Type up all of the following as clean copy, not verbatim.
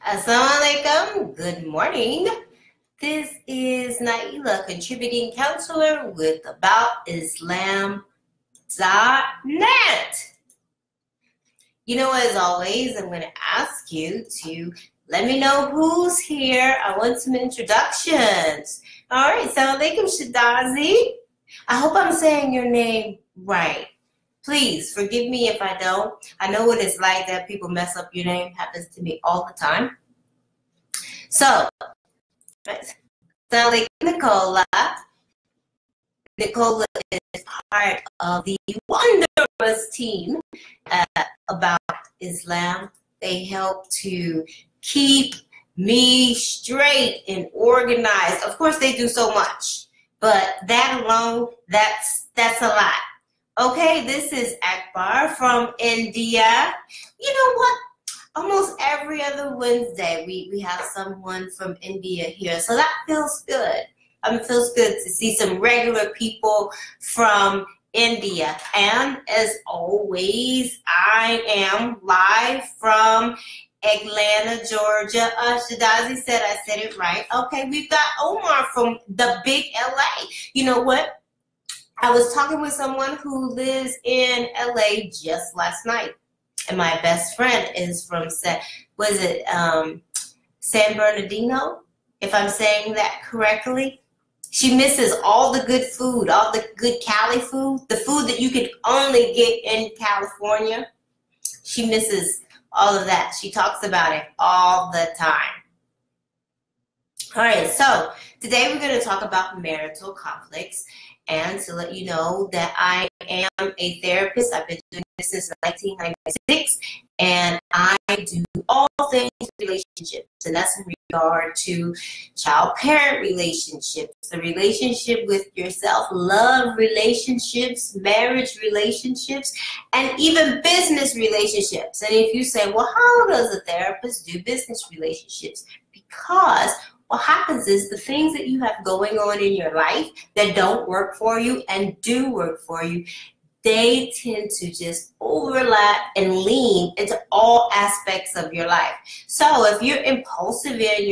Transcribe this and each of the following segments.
Assalamu alaikum. Good morning. This is Naaila, contributing counselor with AboutIslam.net. You know, as always, I'm going to ask you to let me know who's here. I want some introductions. All right. Assalamu alaikum, Shadazi. I hope I'm saying your name right. Please forgive me if I don't. I know what it's like that people mess up your name. Happens to me all the time. So, Nikola. Nikola is part of the wondrous team about Islam. They help to keep me straight and organized. Of course, they do so much, but that alone, that's a lot. Okay, this is Akbar from India. You know what? Almost every other Wednesday, we have someone from India here. So that feels good. It feels good to see some regular people from India. And as always, I am live from Atlanta, Georgia. Shadazi said I said it right. Okay, we've got Omar from the big LA. You know what? I was talking with someone who lives in LA just last night. And my best friend is from, San Bernardino, if I'm saying that correctly. She misses all the good food, all the good Cali food, the food that you could only get in California. She misses all of that. She talks about it all the time. All right, so today we're going to talk about marital conflicts. And to let you know that I am a therapist. I've been doing this since 1996, and I do all things relationships, and that's in regard to child-parent relationships, the relationship with yourself, love relationships, marriage relationships, and even business relationships. And if you say, well, how does a therapist do business relationships? Because what happens is the things that you have going on in your life that don't work for you and do work for you, they tend to just overlap and lean into all aspects of your life. So if you're impulsive in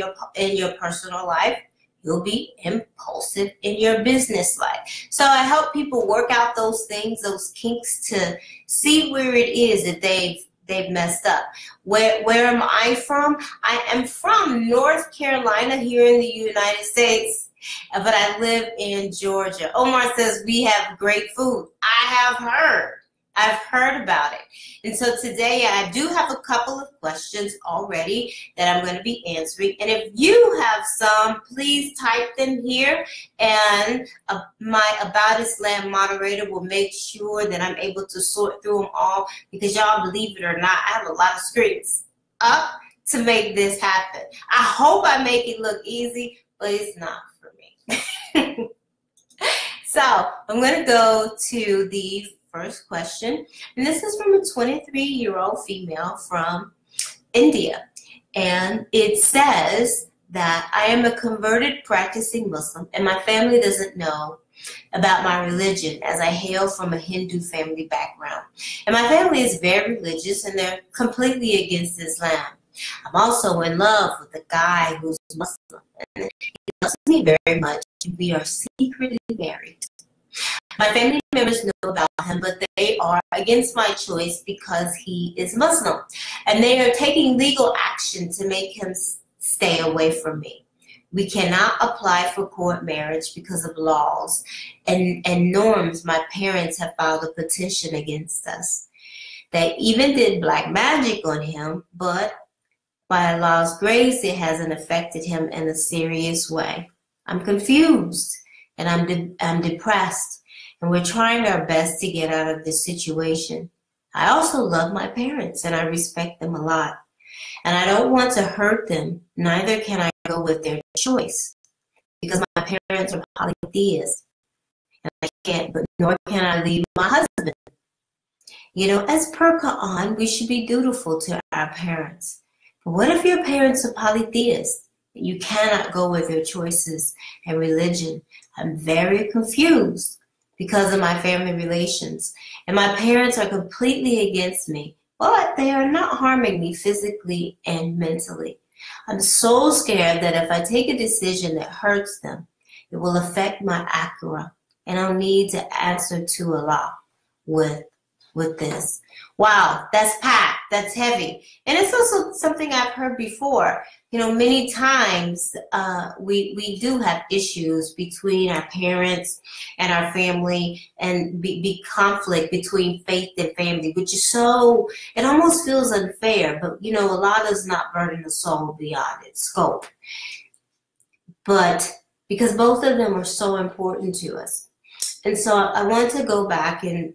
your personal life, you'll be impulsive in your business life. So I help people work out those things, those kinks, to see where it is that they've messed up. Where am I from? I am from North Carolina here in the United States, but I live in Georgia. Omar says we have great food. I have heard. I've heard about it. And so today I do have a couple of questions already that I'm going to be answering. And if you have some, please type them here. And my About Islam moderator will make sure that I'm able to sort through them all. Because y'all, believe it or not, I have a lot of screens up to make this happen. I hope I make it look easy, but it's not for me. So I'm going to go to the first question, and this is from a 23-year-old female from India, and it says that I am a converted practicing Muslim, and my family doesn't know about my religion, as I hail from a Hindu family background. And my family is very religious, and they're completely against Islam. I'm also in love with a guy who's Muslim, and he loves me very much. We are secretly married. My family members know about him, but they are against my choice because he is Muslim. And they are taking legal action to make him stay away from me. We cannot apply for court marriage because of laws and norms. My parents have filed a petition against us. They even did black magic on him, but by Allah's grace, it hasn't affected him in a serious way. I'm confused and I'm depressed. And we're trying our best to get out of this situation. I also love my parents and I respect them a lot. And I don't want to hurt them, neither can I go with their choice. Because my parents are polytheists. And I can't, but nor can I leave my husband. You know, as per Quran, we should be dutiful to our parents. But what if your parents are polytheists? You cannot go with their choices and religion. I'm very confused because of my family relations. And my parents are completely against me, but they are not harming me physically and mentally. I'm so scared that if I take a decision that hurts them, it will affect my akira, and I'll need to answer to Allah with this. Wow, that's packed, that's heavy. And it's also something I've heard before. You know, many times we do have issues between our parents and our family, and be conflict between faith and family, which is so, it almost feels unfair, but you know, Allah does not burden the soul beyond its scope. But because both of them are so important to us. And so I want to go back and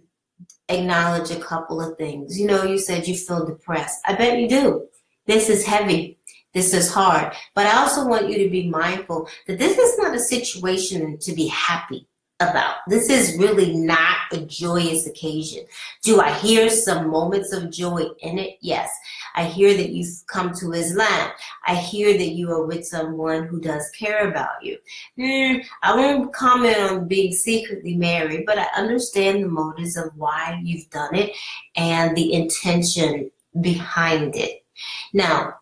acknowledge a couple of things. You know, you said you feel depressed. I bet you do. This is heavy. This is hard. But I also want you to be mindful that this is not a situation to be happy about. This is really not a joyous occasion. Do I hear some moments of joy in it? Yes. I hear that you've come to Islam. I hear that you are with someone who does care about you. I won't comment on being secretly married, but I understand the motives of why you've done it and the intention behind it. Now,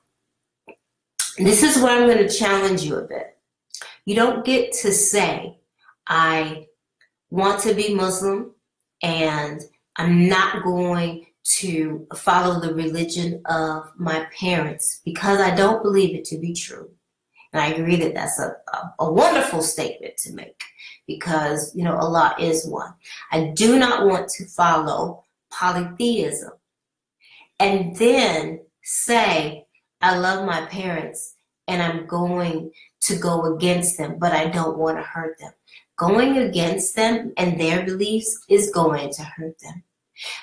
this is where I'm going to challenge you a bit. You don't get to say, I want to be Muslim and I'm not going to follow the religion of my parents because I don't believe it to be true. And I agree that that's a wonderful statement to make because, you know, Allah is one. I do not want to follow polytheism and then say, I love my parents and I'm going to go against them, but I don't want to hurt them. Going against them and their beliefs is going to hurt them.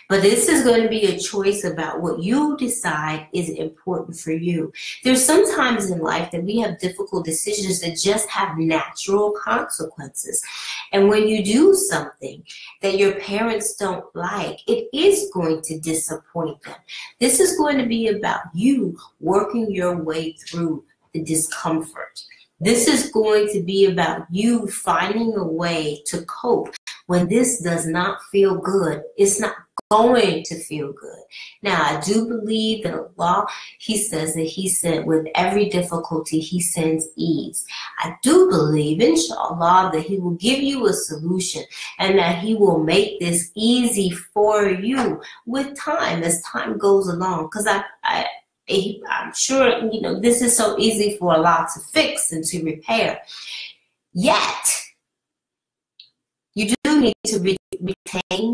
But this is going to be a choice about what you decide is important for you. There's some times in life that we have difficult decisions that just have natural consequences. And when you do something that your parents don't like, it is going to disappoint them. This is going to be about you working your way through the discomfort. This is going to be about you finding a way to cope when this does not feel good. It's not going to feel good. Now, I do believe that Allah, He says that He sent with every difficulty, He sends ease. I do believe, inshallah, that He will give you a solution and that He will make this easy for you with time as time goes along. Because I'm sure, you know, this is so easy for Allah to fix and to repair. Yet, you do need to retain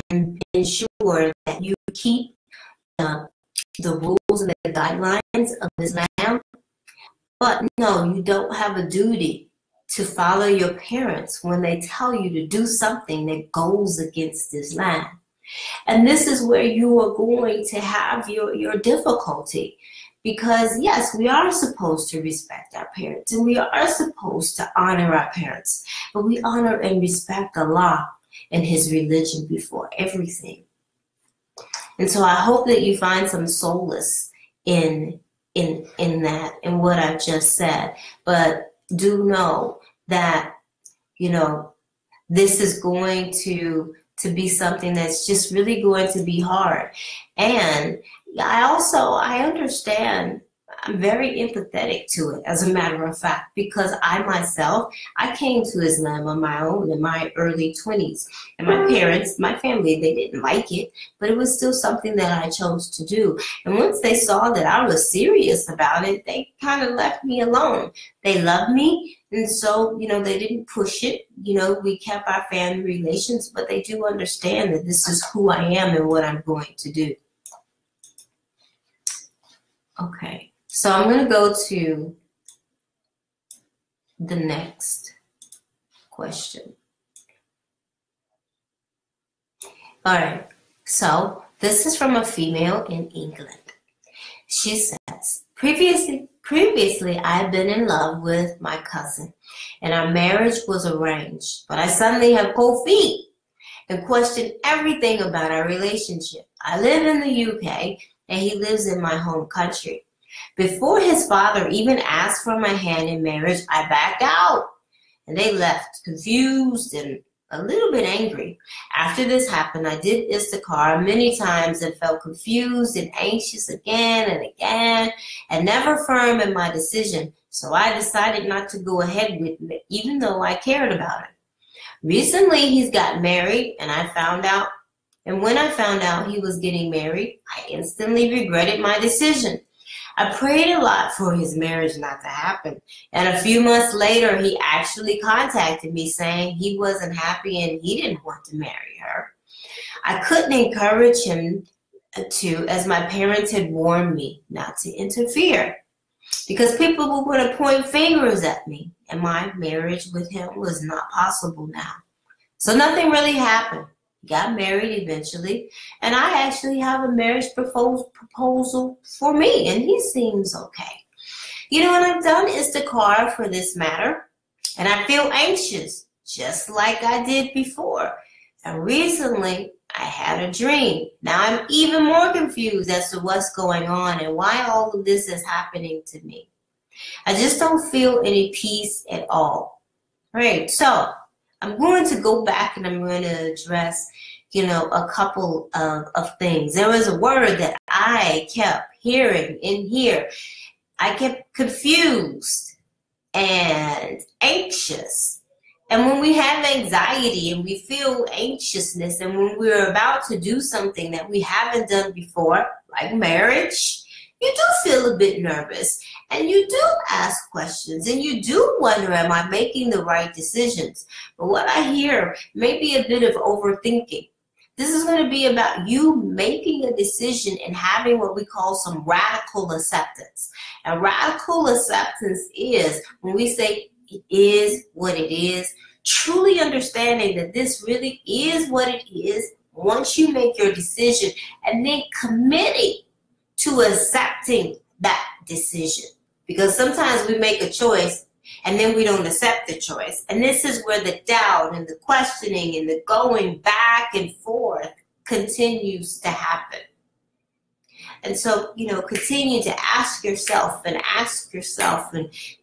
and ensure that you keep the rules and the guidelines of Islam. But no, you don't have a duty to follow your parents when they tell you to do something that goes against Islam. And this is where you are going to have your difficulty. Because yes, we are supposed to respect our parents and we are supposed to honor our parents, but we honor and respect Allah and His religion before everything. And so I hope that you find some solace in that, in what I've just said. But do know that, you know, this is going to be something that's just really going to be hard. And I understand, I'm very empathetic to it, as a matter of fact, because I came to Islam on my own in my early 20s. And my parents, my family, they didn't like it, but it was still something that I chose to do. And once they saw that I was serious about it, they kind of left me alone. They loved me, and so, you know, they didn't push it. You know, we kept our family relations, but they do understand that this is who I am and what I'm going to do. Okay, so I'm going to go to the next question. All right, so this is from a female in England. She says, previously I've been in love with my cousin and our marriage was arranged, but I suddenly have cold feet and question everything about our relationship. I live in the UK and he lives in my home country. Before his father even asked for my hand in marriage, I backed out and they left confused and a little bit angry. After this happened, I did Instacart many times and felt confused and anxious again and again and never firm in my decision. So I decided not to go ahead with it, even though I cared about it. Recently, he's got married, and when I found out he was getting married, I instantly regretted my decision. I prayed a lot for his marriage not to happen. And a few months later, he actually contacted me saying he wasn't happy and he didn't want to marry her. I couldn't encourage him to, as my parents had warned me not to interfere, because people were going to point fingers at me, and my marriage with him was not possible now. So nothing really happened. Got married eventually, and I actually have a marriage proposal for me, and he seems okay. You know, and I've done Instacart for this matter, and I feel anxious, just like I did before. And recently, I had a dream. Now I'm even more confused as to what's going on and why all of this is happening to me. I just don't feel any peace at all. All right, so I'm going to go back and I'm going to address, you know, a couple of things. There was a word that I kept hearing in here. I kept confused and anxious. And when we have anxiety and we feel anxiousness, and when we're about to do something that we haven't done before, like marriage, you do feel a bit nervous, and you do ask questions, and you do wonder, am I making the right decisions? But what I hear may be a bit of overthinking. This is going to be about you making a decision and having what we call some radical acceptance. And radical acceptance is when we say it is what it is, truly understanding that this really is what it is once you make your decision, and then committing to accepting that decision. Because sometimes we make a choice and then we don't accept the choice. And this is where the doubt and the questioning and the going back and forth continues to happen. And so, you know, continue to ask yourself and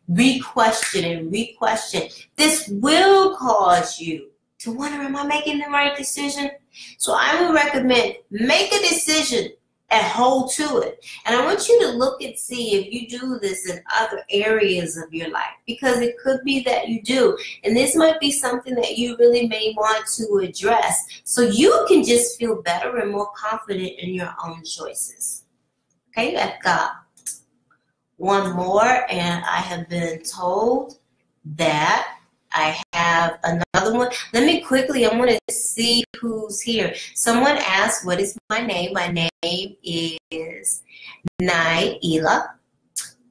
re-question and re-question. This will cause you to wonder, am I making the right decision? So I would recommend make a decision and hold to it. And I want you to look and see if you do this in other areas of your life, because it could be that you do. And this might be something that you really may want to address so you can just feel better and more confident in your own choices. Okay, I've got one more, and I have been told that I have another one. Let me quickly, I want to see who's here. Someone asked, what is my name? My name is Naaila.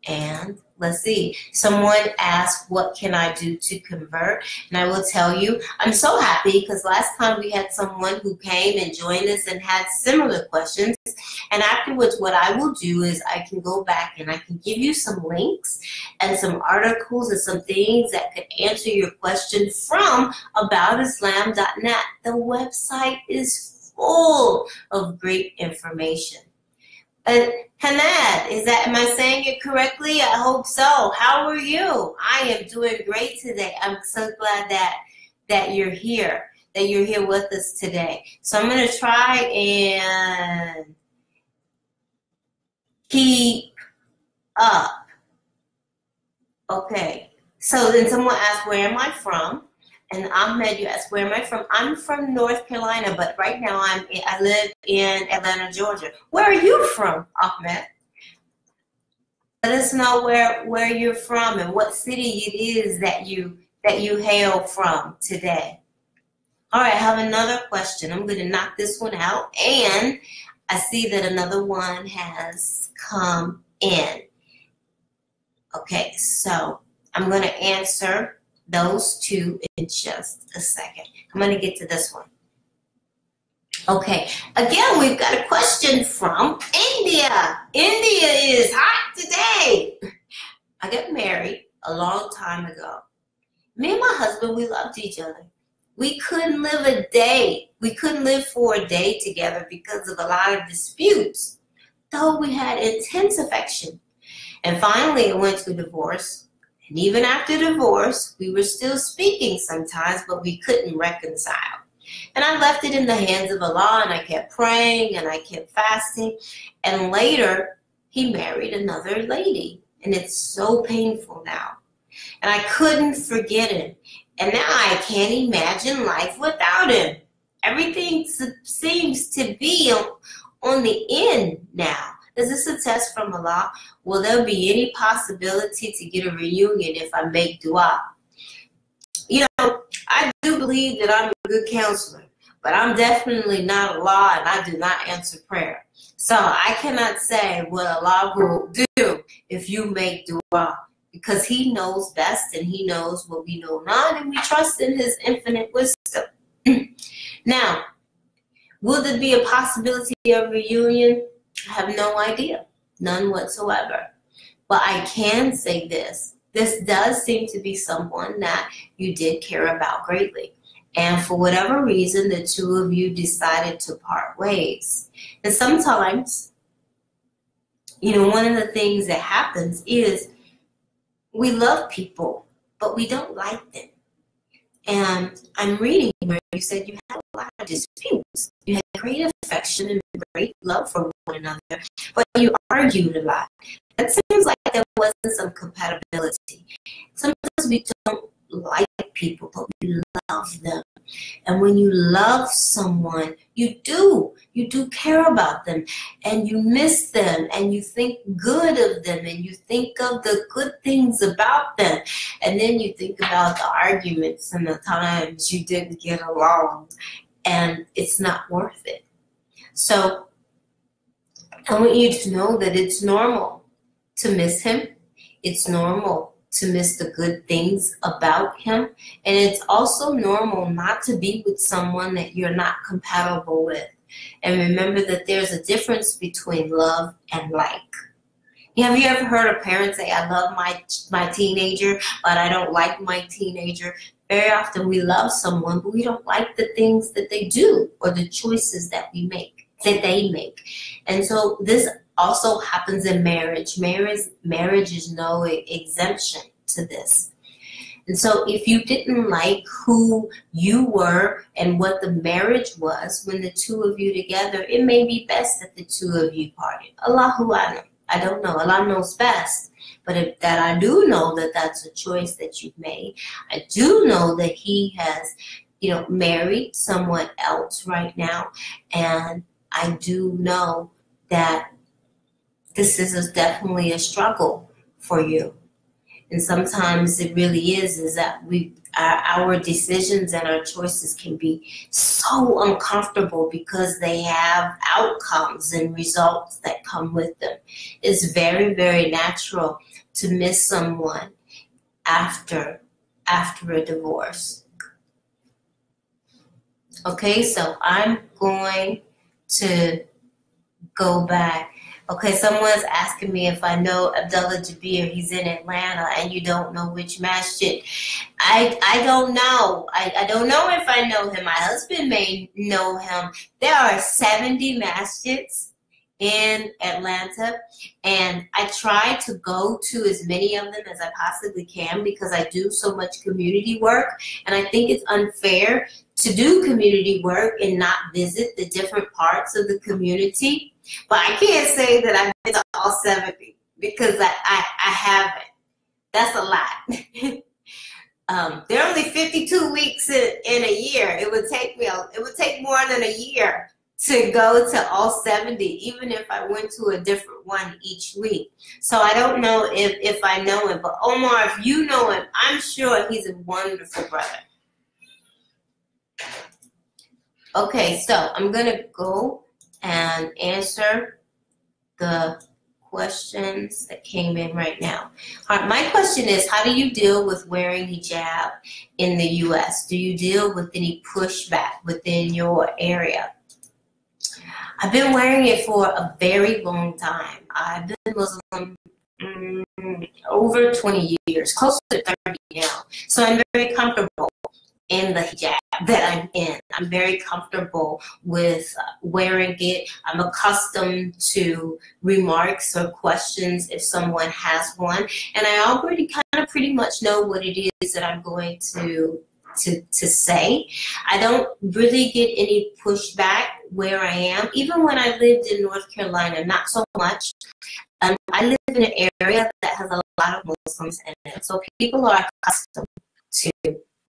And let's see, someone asked, what can I do to convert? And I will tell you, I'm so happy because last time we had someone who came and joined us and had similar questions. And afterwards, what I will do is I can go back and I can give you some links and some articles and some things that could answer your question from aboutislam.net. The website is full of great information. Hanad, am I saying it correctly? I hope so. How are you? I am doing great today. I'm so glad that you're here, with us today. So I'm going to try and keep up. Okay. So then someone asked, where am I from? And Ahmed, you asked, where am I from? I'm from North Carolina, but right now I live in Atlanta, Georgia. Where are you from, Ahmed? Let us know where you're from and what city it is that you hail from today. All right, I have another question. I'm going to knock this one out, and I see that another one has come in. Okay, so I'm going to answer those two in just a second. I'm going to get to this one. Okay, again, we've got a question from India. India is hot today. I got married a long time ago. Me and my husband, we loved each other. We couldn't live a day. We couldn't live for a day together because of a lot of disputes, though we had intense affection. And finally, it went to divorce. And even after divorce, we were still speaking sometimes, but we couldn't reconcile. And I left it in the hands of Allah, and I kept praying and I kept fasting. And later, he married another lady. And it's so painful now. And I couldn't forget him. And now I can't imagine life without him. Everything seems to be on the end now. Is this a test from Allah? Will there be any possibility to get a reunion if I make dua? You know, I do believe that I'm a good counselor, but I'm definitely not Allah, and I do not answer prayer. So I cannot say what Allah will do if you make dua, because he knows best and he knows what we know not, and we trust in his infinite wisdom. Now, will there be a possibility of reunion? I have no idea, none whatsoever. But I can say this. This does seem to be someone that you did care about greatly. And for whatever reason, the two of you decided to part ways. And sometimes, you know, one of the things that happens is we love people, but we don't like them. And I'm reading where you said you had a lot of disputes. You had great affection and great love for one another, but you argued a lot. It seems like there wasn't some compatibility. Sometimes we don't like people, but we love them. And when you love someone, you do care about them, and you miss them, and you think good of them, and you think of the good things about them. And then you think about the arguments and the times you didn't get along, and it's not worth it. So I want you to know that it's normal to miss him. It's normal to miss the good things about him. And it's also normal not to be with someone that you're not compatible with. And remember that there's a difference between love and like. Have you ever heard a parent say, I love my teenager, but I don't like my teenager? Very often we love someone, but we don't like the things that they do or the choices that we make, that they make. And so this also happens in marriage. Marriage is no exemption to this. And so if you didn't like who you were and what the marriage was when the two of you together, it may be best that the two of you parted. Allahu A'lam. I don't know. Allah knows best. But that I do know that that's a choice that you've made. I do know that he has, you know, married someone else right now. And I do know that this is definitely a struggle for you. And sometimes it really is that our decisions and our choices can be so uncomfortable because they have outcomes and results that come with them. It's very, very natural to miss someone after a divorce. Okay, so I'm going to go back. Okay, someone's asking me if I know Abdullah Jabir. He's in Atlanta, and you don't know which masjid. I don't know. I don't know if I know him. My husband may know him. There are 70 masjids in Atlanta, and I try to go to as many of them as I possibly can because I do so much community work, and I think it's unfair to do community work and not visit the different parts of the community. But I can't say that I've been to all 70 because I haven't. That's a lot. There are only 52 weeks in a year. It would take more than a year to go to all 70, even if I went to a different one each week. So I don't know if I know him. But Omar, if you know him, I'm sure he's a wonderful brother. Okay, so I'm going to go and answer the questions that came in right now. All right, my question is, how do you deal with wearing hijab in the U.S.? Do you deal with any pushback within your area? I've been wearing it for a very long time. I've been Muslim over 20 years, close to 30 now. So I'm very comfortable in the hijab. that I'm in. I'm very comfortable with wearing it. I'm accustomed to remarks or questions if someone has one. And I already kind of pretty much know what it is that I'm going to say. I don't really get any pushback where I am. Even when I lived in North Carolina, not so much. I live in an area that has a lot of Muslims in it. So people are accustomed to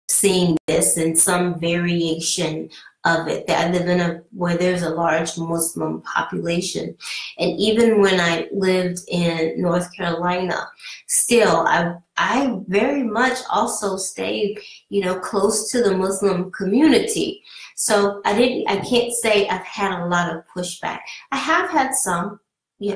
seeing this in some variation of it. I live in where there's a large Muslim population. And even when I lived in North Carolina, still I very much also stayed, close to the Muslim community. So I can't say I've had a lot of pushback. I have had some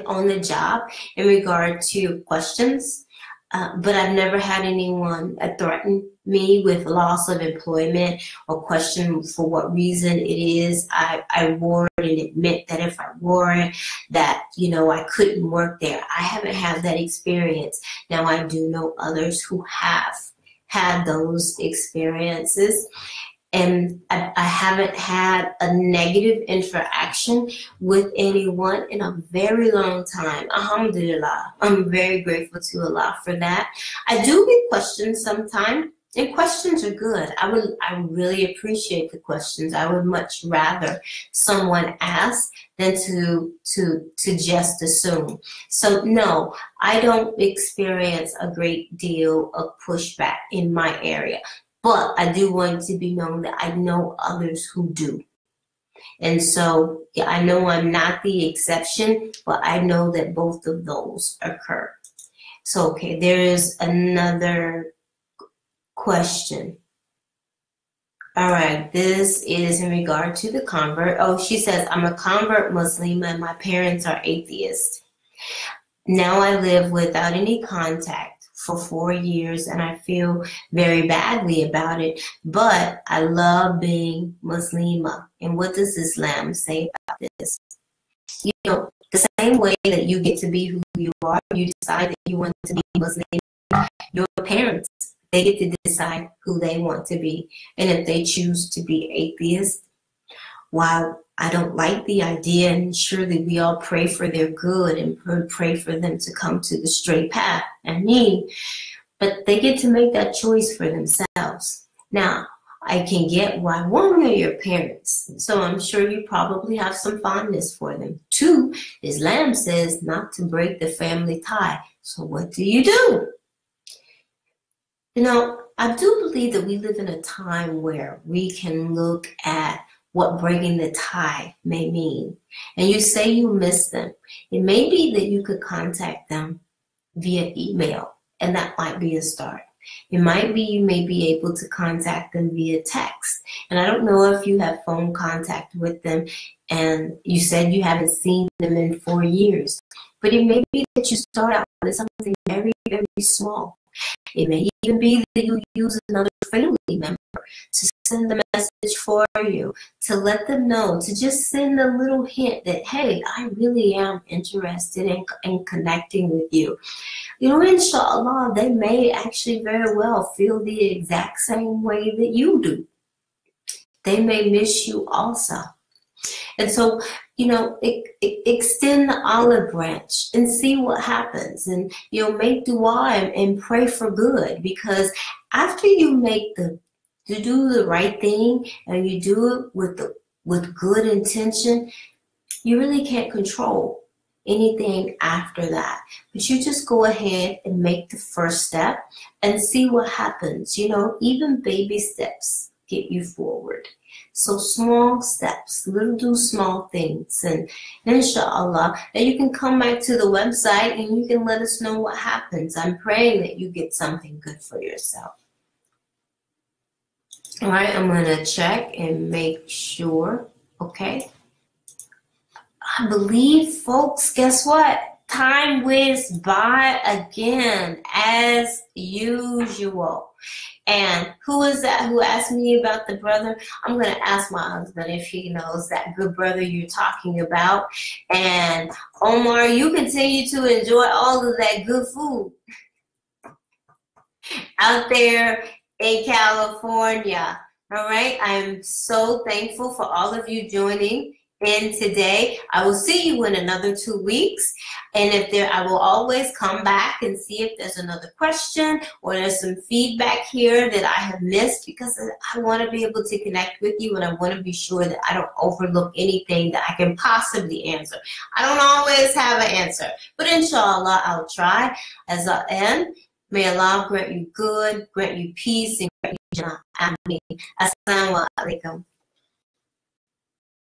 on the job in regard to questions, but I've never had anyone threaten me with loss of employment or question for what reason it is I wore it and admit that if I wore it that, I couldn't work there. I haven't had that experience. Now, I do know others who have had those experiences. And I haven't had a negative interaction with anyone in a very long time. Alhamdulillah. I'm very grateful to Allah for that. I do get questions sometimes, and questions are good. I really appreciate the questions. I would much rather someone ask than to just assume. So no, I don't experience a great deal of pushback in my area. But I do want to be known that I know others who do. And so I know I'm not the exception, but I know that both of those occur. So, okay, there is another question. All right, this is in regard to the convert. Oh, she says, I'm a convert Muslim and my parents are atheists. Now I live without any contact for 4 years and I feel very badly about it, but I love being Muslima. And what does Islam say about this? The same way that you get to be who you are, you decide that you want to be Muslim, your parents, they get to decide who they want to be. And if they choose to be atheist, while I don't like the idea, and surely we all pray for their good and pray for them to come to the straight path, but they get to make that choice for themselves. Now, I can get why one, they're your parents, so I'm sure you probably have some fondness for them. Two, Islam says not to break the family tie, so what do? I do believe that we live in a time where we can look at what breaking the tie may mean. And you say you miss them. It may be that you could contact them via email, and that might be a start. It might be you may be able to contact them via text. And I don't know if you have phone contact with them, and you said you haven't seen them in 4 years. But it may be that you start out with something very, very small. It may even be that you use another family member to send the message for you, to let them know, to just send a little hint that, hey, I really am interested in connecting with you. Inshallah, they may actually very well feel the exact same way that you do. They may miss you also. And so, extend the olive branch and see what happens. And, make dua and pray for good. Because after you do the right thing and you do it with good intention, you really can't control anything after that. But you just go ahead and make the first step and see what happens. Even baby steps get you forward. So small steps, do small things, and inshallah, then you can come back to the website and you can let us know what happens. I'm praying that you get something good for yourself. All right, I'm going to check and make sure. Okay. I believe, folks, guess what? Time whizzed by again, as usual. And who is that who asked me about the brother? I'm going to ask my husband if he knows that good brother you're talking about. And Omar, you continue to enjoy all of that good food out there in California. All right. I'm so thankful for all of you joining in today. I will see you in another 2 weeks. And I will always come back and see if there's another question or there's some feedback here that I have missed, because I want to be able to connect with you and I want to be sure that I don't overlook anything that I can possibly answer. I don't always have an answer, but inshallah, I'll try. As I end, may Allah grant you good, grant you peace, and grant you Jannah. Ameen. Assalamu alaikum.